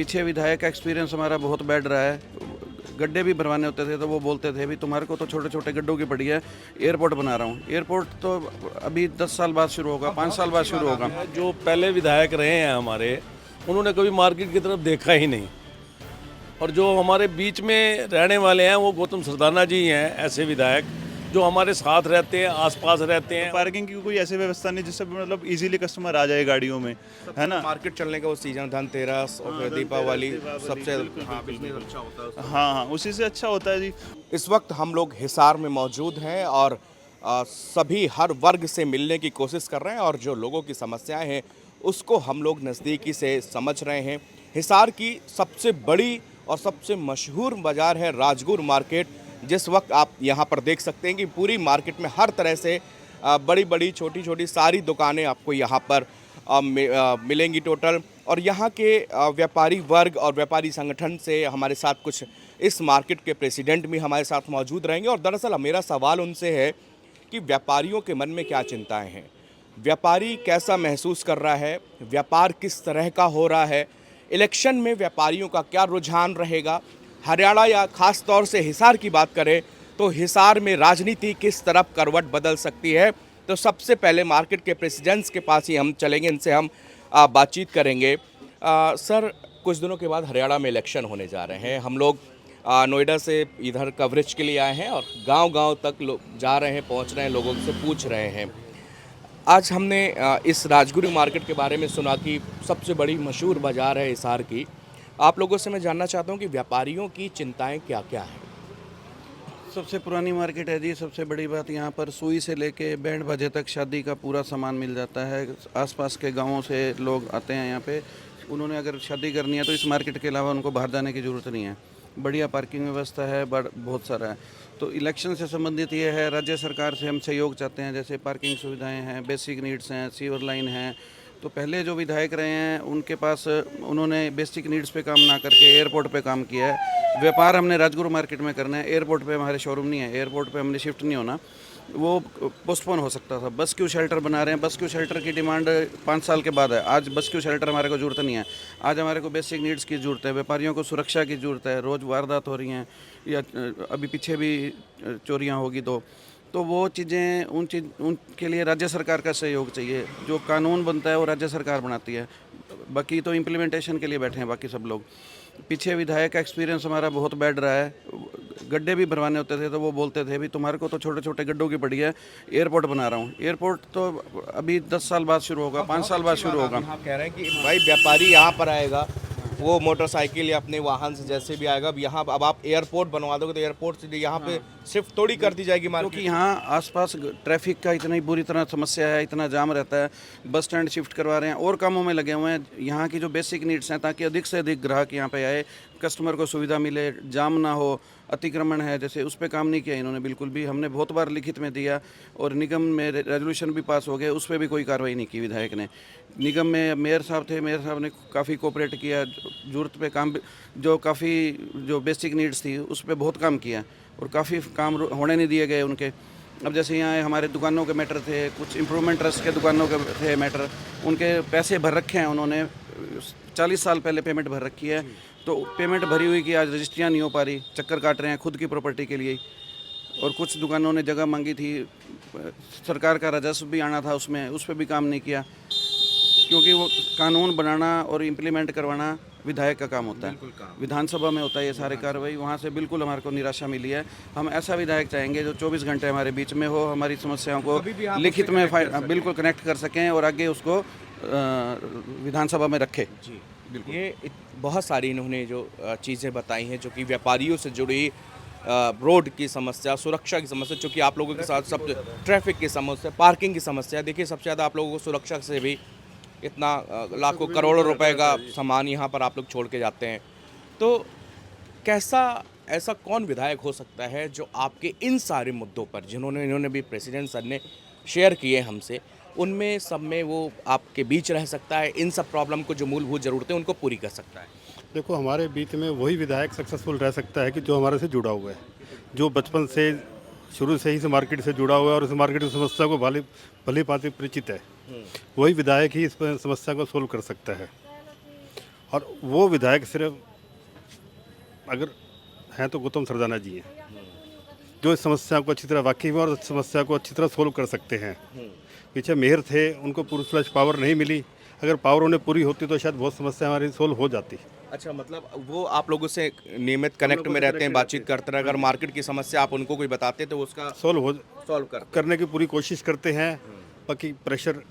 पीछे विधायक का एक्सपीरियंस हमारा बहुत बैड रहा है। गड्ढे भी भरवाने होते थे तो वो बोलते थे भी तुम्हारे को तो छोटे छोटे गड्ढों की पड़ी है, एयरपोर्ट बना रहा हूँ। एयरपोर्ट तो अभी 10 साल बाद शुरू होगा, 5 साल बाद शुरू होगा। जो पहले विधायक रहे हैं हमारे, उन्होंने कभी मार्केट की तरफ देखा ही नहीं। और जो हमारे बीच में रहने वाले हैं वो गौतम सरदाना जी हैं, ऐसे विधायक जो हमारे साथ रहते हैं, आसपास रहते हैं। पार्किंग की कोई ऐसी व्यवस्था नहीं जिससे मतलब इजीली कस्टमर आ जाए गाड़ियों में, है ना। मार्केट चलने का वो सीजन धनतेरस और फिर दीपावली सबसे हाँ बिल्कुल अच्छा होता है। हाँ हाँ, उसी से अच्छा होता है जी। इस वक्त हम लोग हिसार में मौजूद हैं और सभी हर वर्ग से मिलने की कोशिश कर रहे हैं और जो लोगों की समस्याएं हैं उसको हम लोग नज़दीकी से समझ रहे हैं। हिसार की सबसे बड़ी और सबसे मशहूर बाज़ार है राजगुर मार्केट। जिस वक्त आप यहाँ पर देख सकते हैं कि पूरी मार्केट में हर तरह से बड़ी बड़ी छोटी छोटी सारी दुकानें आपको यहाँ पर मिलेंगी टोटल। और यहाँ के व्यापारी वर्ग और व्यापारी संगठन से हमारे साथ कुछ इस मार्केट के प्रेसिडेंट भी हमारे साथ मौजूद रहेंगे। और दरअसल मेरा सवाल उनसे है कि व्यापारियों के मन में क्या चिंताएं हैं, व्यापारी कैसा महसूस कर रहा है, व्यापार किस तरह का हो रहा है, इलेक्शन में व्यापारियों का क्या रुझान रहेगा। हरियाणा या ख़ास तौर से हिसार की बात करें तो हिसार में राजनीति किस तरफ करवट बदल सकती है। तो सबसे पहले मार्केट के प्रेसिडेंट्स के पास ही हम चलेंगे, इनसे हम बातचीत करेंगे। सर, कुछ दिनों के बाद हरियाणा में इलेक्शन होने जा रहे हैं। हम लोग नोएडा से इधर कवरेज के लिए आए हैं और गांव-गांव तक जा रहे हैं, पहुंच रहे हैं, लोगों से पूछ रहे हैं। आज हमने इस राजगुरु मार्केट के बारे में सुना कि सबसे बड़ी मशहूर बाज़ार है हिसार की। आप लोगों से मैं जानना चाहता हूं कि व्यापारियों की चिंताएं क्या क्या हैं। सबसे पुरानी मार्केट है जी। सबसे बड़ी बात यहाँ पर सुई से लेके बैंड बाजे तक शादी का पूरा सामान मिल जाता है। आसपास के गांवों से लोग आते हैं यहाँ पे। उन्होंने अगर शादी करनी है तो इस मार्केट के अलावा उनको बाहर जाने की ज़रूरत नहीं है। बढ़िया पार्किंग व्यवस्था है, बहुत सारा है। तो इलेक्शन से संबंधित ये है, राज्य सरकार से हम सहयोग चाहते हैं, जैसे पार्किंग सुविधाएं हैं, बेसिक नीड्स हैं, सीवर लाइन है। तो पहले जो विधायक रहे हैं उनके पास उन्होंने बेसिक नीड्स पे काम ना करके एयरपोर्ट पे काम किया है। व्यापार हमने राजगुरु मार्केट में करना है, एयरपोर्ट पे हमारे शोरूम नहीं है, एयरपोर्ट पे हमने शिफ्ट नहीं होना। वो पोस्टपोन हो सकता था। बस क्यू शेल्टर बना रहे हैं, बस क्यू शेल्टर की डिमांड 5 साल के बाद है। आज बस क्यू शेल्टर हमारे को ज़रूरत नहीं है। आज हमारे को बेसिक नीड्स की ज़रूरत है, व्यापारियों को सुरक्षा की ज़रूरत है। रोज़ वारदात हो रही हैं या अभी पीछे भी चोरियां होगी तो वो चीज़ें उनके लिए राज्य सरकार का सहयोग चाहिए। जो कानून बनता है वो राज्य सरकार बनाती है, बाकी तो इम्प्लीमेंटेशन के लिए बैठे हैं बाकी सब लोग। पीछे विधायक का एक्सपीरियंस हमारा बहुत बैड रहा है। गड्ढे भी भरवाने होते थे तो वो बोलते थे भी तुम्हारे को तो छोटे छोटे गड्ढों की पड़ी है, एयरपोर्ट बना रहा हूँ। एयरपोर्ट तो अभी 10 साल बाद शुरू होगा, 5 साल बाद शुरू होगा। यहाँ कह रहे हैं कि भाई व्यापारी यहाँ पर आएगा, वो मोटरसाइकिल या अपने वाहन से जैसे भी आएगा। अब यहाँ अब आप एयरपोर्ट बनवा दोगे तो एयरपोर्ट से यहाँ पे शिफ्ट थोड़ी कर दी जाएगी मार्केट। क्योंकि यहाँ आसपास ट्रैफिक का इतनी बुरी तरह समस्या है, इतना जाम रहता है। बस स्टैंड शिफ्ट करवा रहे हैं और कामों में लगे हुए हैं। यहाँ की जो बेसिक नीड्स हैं, ताकि अधिक से अधिक ग्राहक यहाँ पे आए, कस्टमर को सुविधा मिले, जाम ना हो। अतिक्रमण है जैसे, उस पर काम नहीं किया इन्होंने बिल्कुल भी। हमने बहुत बार लिखित में दिया और निगम में रेजोल्यूशन भी पास हो गए, उस पर भी कोई कार्रवाई नहीं की विधायक ने। निगम में मेयर साहब थे, मेयर साहब ने काफ़ी कोऑपरेट किया, ज़रूरत पे काम जो काफ़ी जो बेसिक नीड्स थी उस पर बहुत काम किया और काफ़ी काम होने नहीं दिए गए उनके। अब जैसे यहाँ हमारे दुकानों के मैटर थे, कुछ इम्प्रूवमेंट ट्रस्ट के दुकानों के थे मैटर, उनके पैसे भर रखे हैं उन्होंने। 40 साल पहले पेमेंट भर रखी है, तो पेमेंट भरी हुई कि आज रजिस्ट्रियाँ नहीं हो पा रही, चक्कर काट रहे हैं खुद की प्रॉपर्टी के लिए। और कुछ दुकानों ने जगह मांगी थी, सरकार का राजस्व भी आना था उसमें, उस पर भी काम नहीं किया। क्योंकि वो कानून बनाना और इम्प्लीमेंट करवाना विधायक का काम होता है, विधानसभा में होता है ये सारे कार्रवाई। वहाँ से बिल्कुल हमारे को निराशा मिली है। हम ऐसा विधायक चाहेंगे जो 24 घंटे हमारे बीच में हो, हमारी समस्याओं को लिखित में बिल्कुल कनेक्ट कर सकें और आगे उसको विधानसभा में रखे। जी बिल्कुल। ये बहुत सारी इन्होंने जो चीज़ें बताई हैं जो कि व्यापारियों से जुड़ी, रोड की समस्या, सुरक्षा की समस्या, चूँकि आप लोगों के साथ सब ट्रैफिक की समस्या, पार्किंग की समस्या। देखिए सबसे ज़्यादा आप लोगों को सुरक्षा से भी इतना लाखों करोड़ों रुपए का सामान यहाँ पर आप लोग छोड़ के जाते हैं। तो कैसा ऐसा कौन विधायक हो सकता है जो आपके इन सारे मुद्दों पर, जिन्होंने इन्होंने भी प्रेसिडेंट सर ने शेयर किए हमसे, उनमें सब में वो आपके बीच रह सकता है, इन सब प्रॉब्लम को जो मूलभूत ज़रूरतें उनको पूरी कर सकता है। देखो, हमारे बीच में वही विधायक सक्सेसफुल रह सकता है कि जो हमारे से जुड़ा हुआ है, जो बचपन से शुरू से ही से मार्केट से जुड़ा हुआ है और उस मार्केट की समस्या को भली भांति परिचित है। वही विधायक ही इस समस्या को सोल्व कर सकता है। और वो विधायक सिर्फ अगर हैं तो गौतम सरदाना जी हैं, जो इस समस्या को अच्छी तरह वाकिफ हैं और इस समस्या को अच्छी तरह सोल्व कर सकते हैं। पीछे मेयर थे, उनको पूरी फ्लैश पावर नहीं मिली, अगर पावर उन्हें पूरी होती तो शायद बहुत समस्या हमारी सोल्व हो जाती। अच्छा, मतलब वो आप लोगों से नियमित कनेक्ट में रहते हैं, बातचीत करते हैं, अगर मार्केट की समस्या आप उनको कोई बताते तो उसका सोल्व सॉल्व करने की पूरी कोशिश करते हैं। बाकी प्रेशर।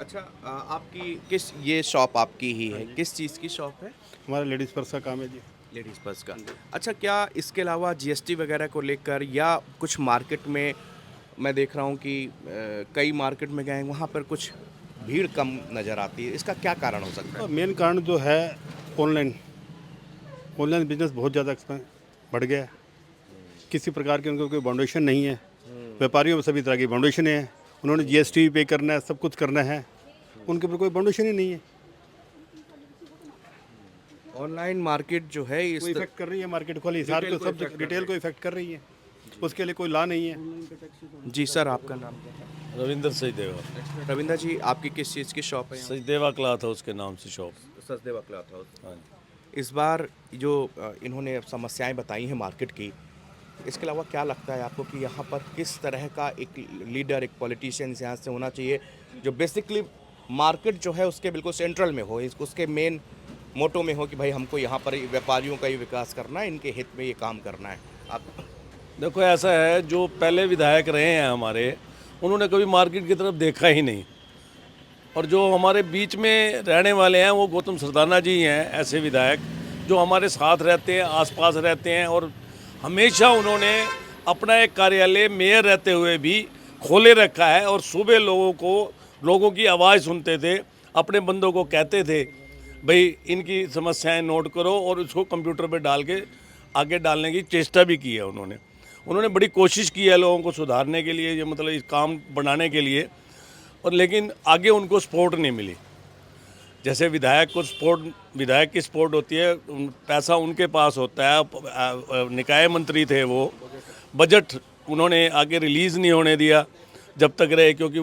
अच्छा, आपकी किस, ये शॉप आपकी ही है, किस चीज़ की शॉप है? हमारा लेडीज़ पर्स का काम है जी। लेडीज़ पर्स का। अच्छा, क्या इसके अलावा जीएसटी वगैरह को लेकर या कुछ मार्केट में मैं देख रहा हूँ कि कई मार्केट में गए वहाँ पर कुछ भीड़ कम नज़र आती है, इसका क्या कारण हो सकता है? मेन कारण जो है ऑनलाइन बिजनेस बहुत ज़्यादा बढ़ गया है। किसी प्रकार की उनको कोई बाउंडेशन नहीं है। व्यापारियों में सभी तरह की बाउंडेशन है, उन्होंने जीएसटी पे करना है, सब कुछ करना है, उनके ऊपर कोई बाउंडेशन ही नहीं है। ऑनलाइन मार्केट जो है कोई इफेक्ट कर रही है मार्केट को, हिसार को, सब रिटेल को इफेक्ट कर रही है, उसके लिए कोई लॉ नहीं है। जी सर, आपका नाम क्या है? रविंद्र सचदेवा। रविंद्र जी, आपकी किस चीज़ की शॉप है? सचदेवा क्लॉथ हाउस के नाम से शॉप। Sachdeva cloth house. हाँ। इस बार जो इन्होंने समस्याएं बताई हैं मार्केट की, इसके अलावा क्या लगता है आपको कि यहाँ पर किस तरह का एक लीडर, एक पॉलिटिशियन यहाँ से होना चाहिए जो बेसिकली मार्केट जो है उसके बिल्कुल सेंट्रल में हो, उसके मेन मोटो में हो कि भाई हमको यहाँ पर व्यापारियों का ही विकास करना है, इनके हित में ये काम करना है? आप देखो, ऐसा है, जो पहले विधायक रहे हैं हमारे, उन्होंने कभी मार्केट की तरफ देखा ही नहीं। और जो हमारे बीच में रहने वाले हैं वो गौतम सरदाना जी हैं, ऐसे विधायक जो हमारे साथ रहते हैं, आसपास रहते हैं, और हमेशा उन्होंने अपना एक कार्यालय मेयर रहते हुए भी खोले रखा है, और सुबह लोगों की आवाज़ सुनते थे, अपने बंदों को कहते थे भाई इनकी समस्याएं नोट करो, और उसको कंप्यूटर पे डाल के आगे डालने की चेष्टा भी की है उन्होंने बड़ी कोशिश की है लोगों को सुधारने के लिए, ये मतलब इस काम बनाने के लिए, और लेकिन आगे उनको सपोर्ट नहीं मिली। जैसे विधायक की सपोर्ट होती है, पैसा उनके पास होता है, निकाय मंत्री थे वो, बजट उन्होंने आगे रिलीज़ नहीं होने दिया जब तक रहे, क्योंकि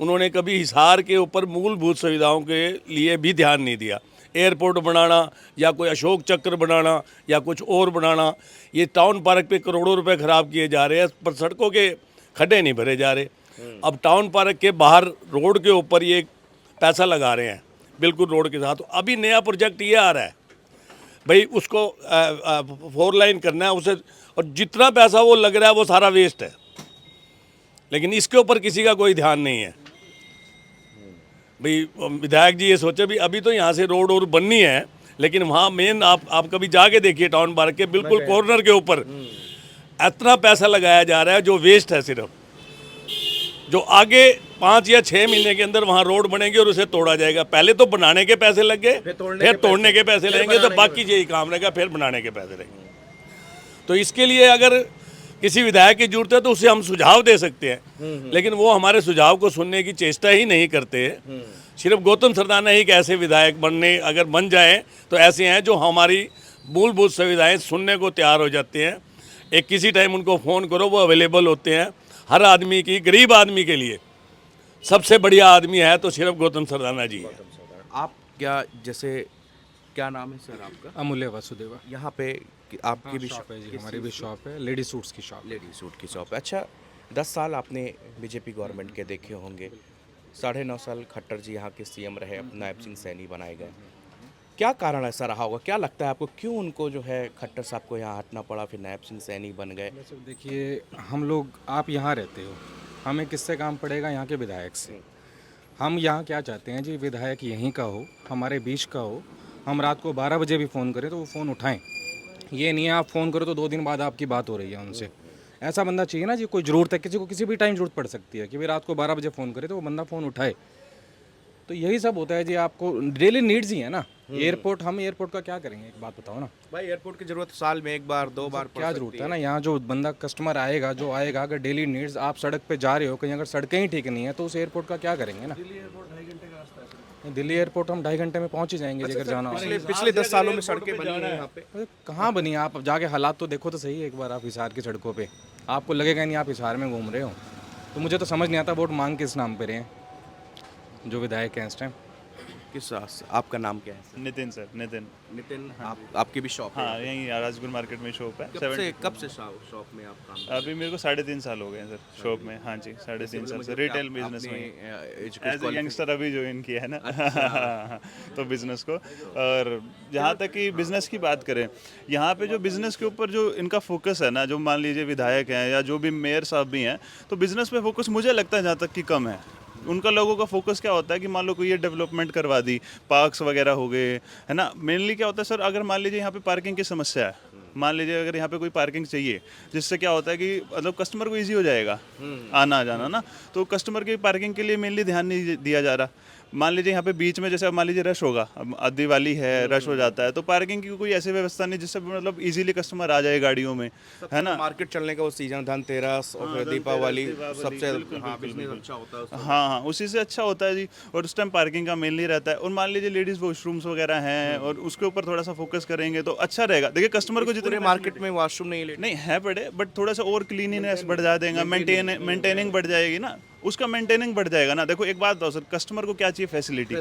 उन्होंने कभी हिसार के ऊपर मूलभूत सुविधाओं के लिए भी ध्यान नहीं दिया। एयरपोर्ट बनाना या कोई अशोक चक्र बनाना या कुछ और बनाना, ये टाउन पार्क पे करोड़ों रुपए ख़राब किए जा रहे हैं, पर सड़कों के खड्डे नहीं भरे जा रहे। अब टाउन पार्क के बाहर रोड के ऊपर ये पैसा लगा रहे हैं, बिल्कुल रोड के साथ। अभी नया प्रोजेक्ट ये आ रहा है भाई, उसको 4 लाइन करना है उसे, और जितना पैसा वो लग रहा है वो सारा वेस्ट है, लेकिन इसके ऊपर किसी का कोई ध्यान नहीं है। भाई विधायक जी ये सोचे भी अभी तो यहाँ से रोड और बननी है, लेकिन वहाँ मेन आप कभी जाके देखिए टाउन पार्क के बिल्कुल कॉर्नर के ऊपर इतना पैसा लगाया जा रहा है जो वेस्ट है। सिर्फ जो आगे 5 या 6 महीने के अंदर वहाँ रोड बनेगी और उसे तोड़ा जाएगा। पहले तो बनाने के पैसे लग गए, फिर तोड़ने के पैसे लगेंगे, तो बाकी यही काम रहेगा, फिर बनाने के पैसे लगेंगे। तो इसके लिए अगर किसी विधायक की जरूरत है तो उसे हम सुझाव दे सकते हैं, लेकिन वो हमारे सुझाव को सुनने की चेष्टा ही नहीं करते। सिर्फ गौतम सरदाना ही एक ऐसे विधायक अगर बन जाएं तो ऐसे हैं जो हमारी मूलभूत सुविधाएं सुनने को तैयार हो जाते हैं। एक किसी टाइम उनको फ़ोन करो, वो अवेलेबल होते हैं। हर आदमी की, गरीब आदमी के लिए सबसे बढ़िया आदमी है तो सिर्फ गौतम सरदाना जी है। आप क्या नाम है सर आपका? अमूल्य वासुदेवा। यहाँ पे आपकी भी शॉप है जी, हमारी भी शॉप है, लेडी सूट्स की शॉप। लेडी सूट की शॉप है। अच्छा, 10 साल आपने बीजेपी गवर्नमेंट के देखे होंगे, 9.5 साल खट्टर जी यहाँ के सीएम रहे, नायब सिंह सैनी बनाए गए। क्या कारण ऐसा रहा होगा, क्या लगता है आपको, क्यों उनको जो है खट्टर साहब को यहाँ हटना पड़ा, फिर नायब सिंह सैनी बन गए? देखिए, हम लोग, आप यहाँ रहते हो, हमें किससे काम पड़ेगा? यहाँ के विधायक से। हम यहाँ क्या चाहते हैं जी, विधायक यहीं का हो, हमारे बीच का हो। हम रात को 12 बजे भी फ़ोन करें तो वो फ़ोन उठाएं। ये नहीं है आप फ़ोन करो तो 2 दिन बाद आपकी बात हो रही है उनसे। ऐसा बंदा चाहिए ना जी, कोई ज़रूरत है किसी को, किसी भी टाइम ज़रूरत पड़ सकती है कि भाई रात को 12 बजे फ़ोन करे तो वो बंदा फ़ोन उठाए। तो यही सब होता है जी, आपको डेली नीड्स ही है ना। एयरपोर्ट, हम एयरपोर्ट का क्या करेंगे, एक बात बताओ ना भाई। एयरपोर्ट की ज़रूरत साल में 1 बार 2 बार क्या ज़रूरत है ना। यहाँ जो बंदा कस्टमर आएगा, जो आएगा, अगर डेली नीड्स, आप सड़क पे जा रहे हो कहीं, अगर सड़कें ही ठीक नहीं है तो उस एयरपोर्ट का क्या करेंगे ना। दिल्ली एयरपोर्ट हम 2.5 घंटे में पहुँच ही जाएंगे अगर जाना हो। पिछले 10 सालों में सड़कें बनी हैं यहाँ पे? अरे कहाँ बनी? आप जाके हालात तो देखो तो सही एक बार, आप हिसार की सड़कों पे, आपको लगेगा नहीं आप हिसार में घूम रहे हो। तो मुझे तो समझ नहीं आता वोट मांग किस नाम पे रहे हैं जो विधायक हैं इस टाइम। आपका नाम क्या है सर? नितिन सर, नितिन। नितिन, आपकी भी शॉप है? हाँ, यहीं राजगुरु मार्केट में शॉप है। कब से शॉप में आप काम अभी मेरे को 3.5 साल हो गए हैं सर शॉप में। हाँ जी, 3.5 साल से रिटेल बिजनेस में एज ए यंगस्टर अभी ज्वाइन किया है ना तो बिजनेस को। और जहाँ तक कि बिजनेस की बात करें, यहाँ पे जो बिजनेस के ऊपर जो इनका फोकस है ना, जो मान लीजिए विधायक हैं या जो भी मेयर साहब भी हैं, तो बिजनेस पे फोकस मुझे लगता है जहाँ तक कि कम है। उनका लोगों का फोकस क्या होता है कि मान लो कोई ये डेवलपमेंट करवा दी, पार्क्स वगैरह हो गए, है ना। मेनली क्या होता है सर, अगर मान लीजिए यहाँ पे पार्किंग की समस्या है, मान लीजिए अगर यहाँ पे कोई पार्किंग चाहिए, जिससे क्या होता है कि मतलब कस्टमर को इजी हो जाएगा आना जाना ना, तो कस्टमर की पार्किंग के लिए मेनली ध्यान नहीं दिया जा रहा। मान लीजिए यहाँ पे बीच में जैसे मान लीजिए रश होगा, अब दिवाली है, रश हो जाता है, तो पार्किंग की कोई ऐसी व्यवस्था नहीं जिससे मतलब इजीली कस्टमर आ जाए गाड़ियों में, है ना। मार्केट चलने का वो सीजन धनतेरस और फिर दीपावली सबसे बिजनेस अच्छा होता है। हाँ, उसी से अच्छा होता है जी। और उस टाइम पार्किंग का मेनली रहता है। और मान लीजिए लेडीज़ वॉशरूम्स वगैरह हैं और उसके ऊपर थोड़ा सा फोकस करेंगे तो अच्छा रहेगा। देखिए कस्टमर को जितने मार्केट में वॉशरूम नहीं है बड़े, बट थोड़ा सा और क्लीनिनेस बढ़ जा देगा, मेंटेनिंग बढ़ जाएगी ना, उसका मेंटेनिंग बढ़ जाएगा ना। देखो एक बात बताओ सर, कस्टमर को क्या चाहिए? फैसिलिटी।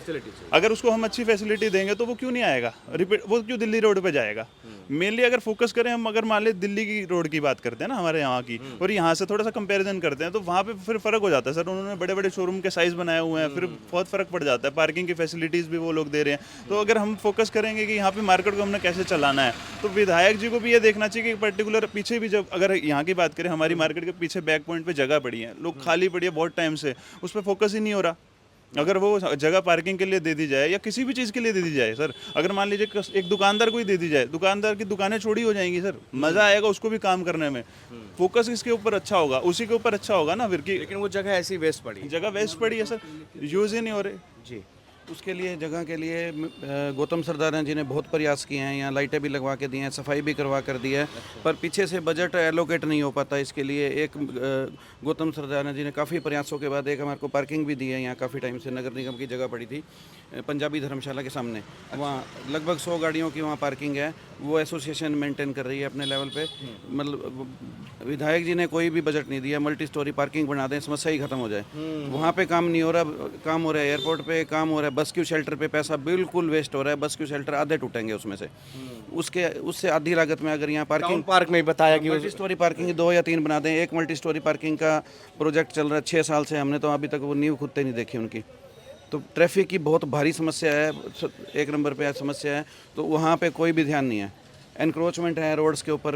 अगर उसको हम अच्छी फैसिलिटी देंगे तो वो क्यों नहीं आएगा रिपीट, वो क्यों दिल्ली रोड पे जाएगा? मेनली अगर फोकस करें हम, अगर मान ली दिल्ली की रोड की बात करते हैं ना, हमारे यहाँ की, और यहाँ से थोड़ा सा कंपैरिजन करते हैं, तो वहाँ पे फिर फर्क हो जाता है सर। उन्होंने बड़े बड़े शोरूम के साइज बनाए हुए हैं, फिर बहुत फर्क पड़ जाता है। पार्किंग की फैसिलिटीज़ भी वो लोग दे रहे हैं। तो अगर हम फोकस करेंगे कि यहाँ पे मार्केट को हमने कैसे चलाना है, तो विधायक जी को भी ये देखना चाहिए कि पर्टिकुलर पीछे भी, जब अगर यहाँ की बात करें, हमारी मार्केट के पीछे बैक पॉइंट पे जगह पड़ी है, लोग खाली पड़ी है बहुत टाइम से, उस पर फोकस ही नहीं हो रहा। अगर वो जगह पार्किंग के लिए दे दी जाए या किसी भी चीज़ के लिए दे दी जाए सर, अगर मान लीजिए एक दुकानदार को ही दे दी जाए, दुकानदार की दुकानें छोड़ी हो जाएंगी सर, मज़ा आएगा उसको भी काम करने में। फोकस इसके ऊपर अच्छा होगा, उसी के ऊपर अच्छा होगा ना फिर की। लेकिन वो जगह ऐसी वेस्ट पड़ी, जगह वेस्ट पड़ी है सर, यूज़ ही नहीं हो रहे जी। उसके लिए जगह के लिए गौतम सरदाना जी ने बहुत प्रयास किए हैं। यहाँ लाइटें भी लगवा के दी हैं, सफाई भी करवा कर दी है, पर पीछे से बजट एलोकेट नहीं हो पाता इसके लिए। एक गौतम सरदाना जी ने काफ़ी प्रयासों के बाद एक हमारे को पार्किंग भी दी है यहाँ। काफ़ी टाइम से नगर निगम की जगह पड़ी थी पंजाबी धर्मशाला के सामने, वहाँ लगभग 100 गाड़ियों की वहाँ पार्किंग है। वो एसोसिएशन मेंटेन कर रही है अपने लेवल पे। मतलब विधायक जी ने कोई भी बजट नहीं दिया, मल्टी स्टोरी पार्किंग बना दें, समस्या ही खत्म हो जाए। वहाँ पे काम नहीं हो रहा, काम हो रहा है एयरपोर्ट पे, काम हो रहा है बस क्यू शेल्टर पे। पैसा बिल्कुल वेस्ट हो रहा है, बस क्यू शेल्टर आधे टूटेंगे उसमें से। उससे आधी लागत में अगर यहाँ पार्क में बताया कि मल्टी स्टोरी पार्किंग 2 या 3 बना दें। एक मल्टी स्टोरी पार्किंग का प्रोजेक्ट चल रहा है 6 साल से, हमने तो अभी तक वो नींव खुदते नहीं देखी उनकी। तो ट्रैफिक की बहुत भारी समस्या है, एक नंबर पे समस्या है। तो वहाँ पे कोई भी ध्यान नहीं है। एनक्रोचमेंट है रोड्स के ऊपर,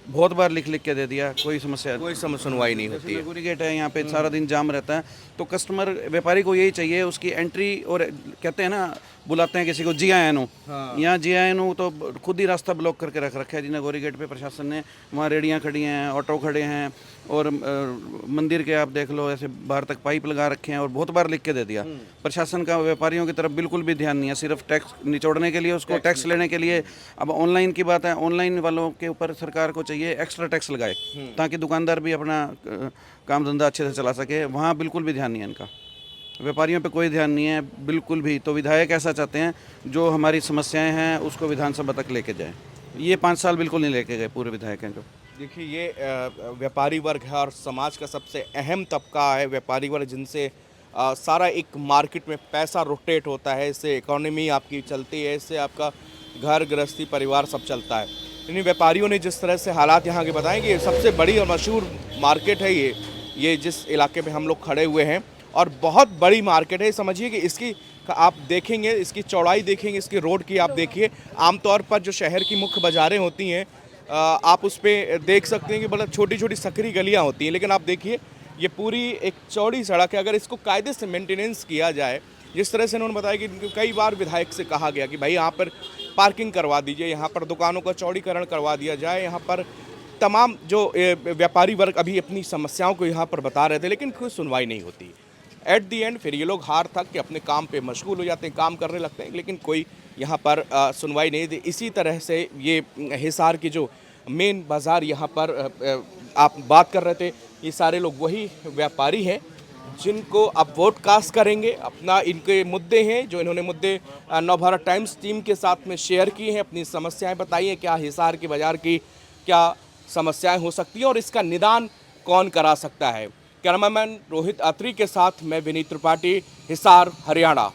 बहुत बार लिख के दे दिया, कोई समस्या, कोई सुनवाई नहीं होती है। गुरी गेट है यहाँ पे, सारा दिन जाम रहता है। तो कस्टमर व्यापारी को यही चाहिए, उसकी एंट्री, और कहते हैं ना, बुलाते हैं किसी को GIN, यहाँ GIN तो खुद ही रास्ता ब्लॉक करके रख रखा है जी नगोरी गेट पे प्रशासन ने। वहाँ रेडियाँ खड़ी हैं, ऑटो खड़े हैं, और मंदिर के आप देख लो ऐसे बाहर तक पाइप लगा रखे हैं, और बहुत बार लिख के दे दिया। प्रशासन का व्यापारियों की तरफ बिल्कुल भी ध्यान नहीं है, सिर्फ टैक्स निचोड़ने के लिए, उसको टैक्स लेने के लिए। अब ऑनलाइन की बात है, ऑनलाइन वालों के ऊपर सरकार को चाहिए एक्स्ट्रा टैक्स लगाए, ताकि दुकानदार भी अपना काम धंधा अच्छे से चला सके। वहाँ बिल्कुल भी ध्यान नहीं है इनका, व्यापारियों पे कोई ध्यान नहीं है बिल्कुल भी। तो विधायक ऐसा चाहते हैं जो हमारी समस्याएं हैं उसको विधानसभा तक लेके जाएं। ये 5 साल बिल्कुल नहीं लेके गए पूरे विधायक हैं। देखिए, ये व्यापारी वर्ग है और समाज का सबसे अहम तबका है व्यापारी वर्ग, जिनसे सारा एक मार्केट में पैसा रोटेट होता है, इससे इकोनॉमी आपकी चलती है, इससे आपका घर गृहस्थी परिवार सब चलता है। इन व्यापारियों ने जिस तरह से हालात यहाँ के बताएं कि सबसे बड़ी और मशहूर मार्केट है ये जिस इलाके में हम लोग खड़े हुए हैं, और बहुत बड़ी मार्केट है। समझिए कि इसकी आप देखेंगे, इसकी चौड़ाई देखेंगे, इसकी रोड की आप देखिए। आमतौर पर जो शहर की मुख्य बाज़ारें होती हैं, आप उस पर देख सकते हैं कि मतलब छोटी छोटी सकरी गलियां होती हैं, लेकिन आप देखिए ये पूरी एक चौड़ी सड़क है। अगर इसको कायदे से मेंटेनेंस किया जाए, जिस तरह से उन्होंने बताया कि कई बार विधायक से कहा गया कि भाई यहाँ पर पार्किंग करवा दीजिए, यहाँ पर दुकानों का चौड़ीकरण करवा दिया जाए, यहाँ पर तमाम जो व्यापारी वर्ग अभी अपनी समस्याओं को यहाँ पर बता रहे थे, लेकिन कोई सुनवाई नहीं होती। एट दी एंड फिर ये लोग हार थक के अपने काम पे मशगूल हो जाते हैं, काम करने लगते हैं, लेकिन कोई यहाँ पर सुनवाई नहीं दी। इसी तरह से ये हिसार की जो मेन बाज़ार यहाँ पर आप बात कर रहे थे, ये सारे लोग वही व्यापारी हैं जिनको अब वोट कास्ट करेंगे। अपना इनके मुद्दे हैं जो इन्होंने मुद्दे नवभारत टाइम्स टीम के साथ में शेयर किए हैं, अपनी समस्याएं बताई हैं, क्या हिसार की बाज़ार की क्या समस्याएं हो सकती हैं और इसका निदान कौन करा सकता है। कैमरामैन रोहित अत्री के साथ मैं विनीत त्रिपाठी, हिसार, हरियाणा।